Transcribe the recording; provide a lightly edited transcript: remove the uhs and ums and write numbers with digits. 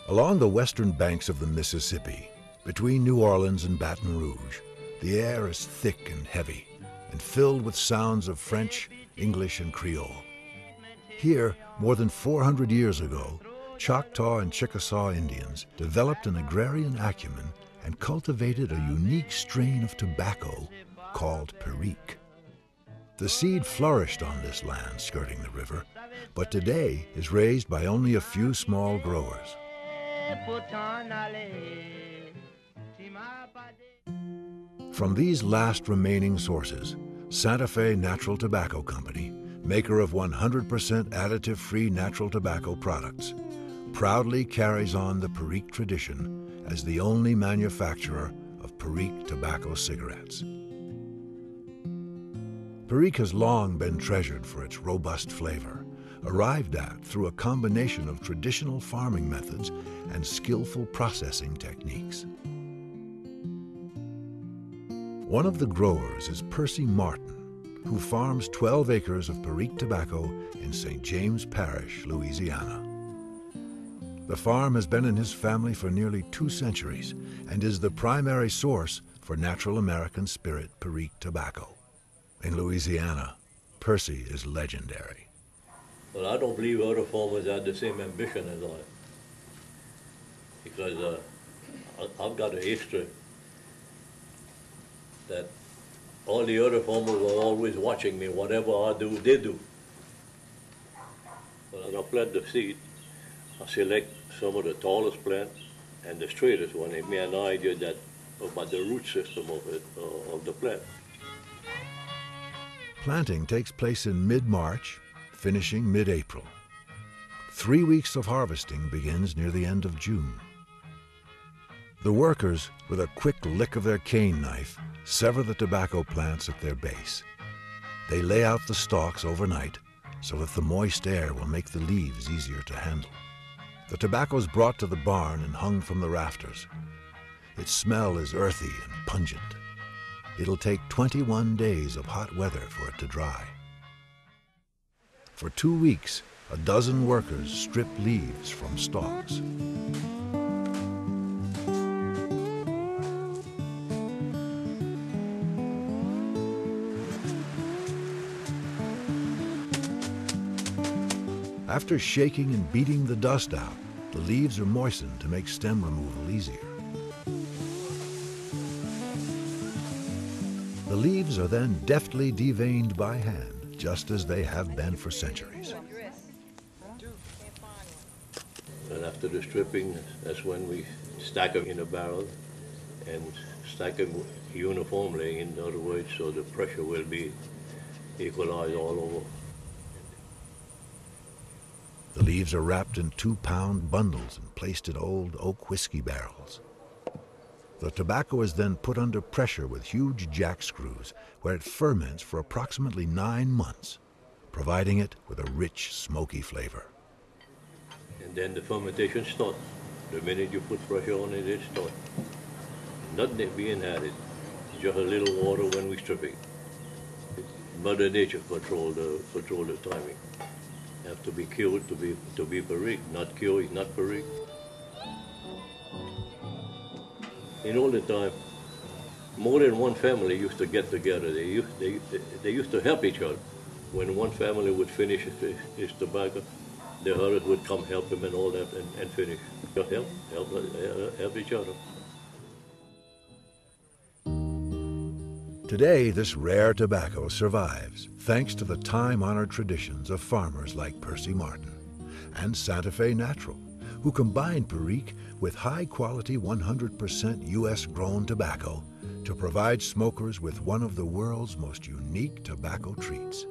Along the western banks of the Mississippi, between New Orleans and Baton Rouge, the air is thick and heavy and filled with sounds of French, English, and Creole. Here, more than 400 years ago, Choctaw and Chickasaw Indians developed an agrarian acumen and cultivated a unique strain of tobacco called Perique. The seed flourished on this land skirting the river, but today is raised by only a few small growers. From these last remaining sources, Santa Fe Natural Tobacco Company, maker of 100% additive-free natural tobacco products, proudly carries on the Perique tradition as the only manufacturer of Perique tobacco cigarettes. Perique has long been treasured for its robust flavor, arrived at through a combination of traditional farming methods and skillful processing techniques. One of the growers is Percy Martin, who farms 12 acres of Perique tobacco in St. James Parish, Louisiana. The farm has been in his family for nearly 2 centuries and is the primary source for natural American spirit Perique tobacco. In Louisiana, Percy is legendary. Well, I don't believe other farmers had the same ambition as I, because I've got a history that all the other farmers were always watching me. Whatever I do, they do. When I plant the seed, I select some of the tallest plant and the straightest one. It made an idea about the root system of the plant. Planting takes place in mid-March, finishing mid-April. 3 weeks of harvesting begins near the end of June. The workers, with a quick lick of their cane knife, sever the tobacco plants at their base. They lay out the stalks overnight so that the moist air will make the leaves easier to handle. The tobacco is brought to the barn and hung from the rafters. Its smell is earthy and pungent. It'll take 21 days of hot weather for it to dry. For 2 weeks, a dozen workers strip leaves from stalks. After shaking and beating the dust out, the leaves are moistened to make stem removal easier. The leaves are then deftly deveined by hand, just as they have been for centuries. And after the stripping, that's when we stack them in a barrel and stack them uniformly, in other words, so the pressure will be equalized all over. The leaves are wrapped in 2-pound bundles and placed in old oak whiskey barrels. The tobacco is then put under pressure with huge jack screws, where it ferments for approximately 9 months, providing it with a rich, smoky flavor. And then the fermentation starts. The minute you put pressure on it, it starts. Nothing being added, just a little water when we strip it. Mother Nature control the timing. Have to be cured to be Perique. Not cured is not Perique. In all the time, more than one family used to get together. They used to help each other. When one family would finish his tobacco, the others would come help him and all that and finish. Just help each other. Today, this rare tobacco survives thanks to the time-honored traditions of farmers like Percy Martin and Santa Fe Natural, who combine Perique with high-quality 100% U.S.-grown tobacco to provide smokers with one of the world's most unique tobacco treats.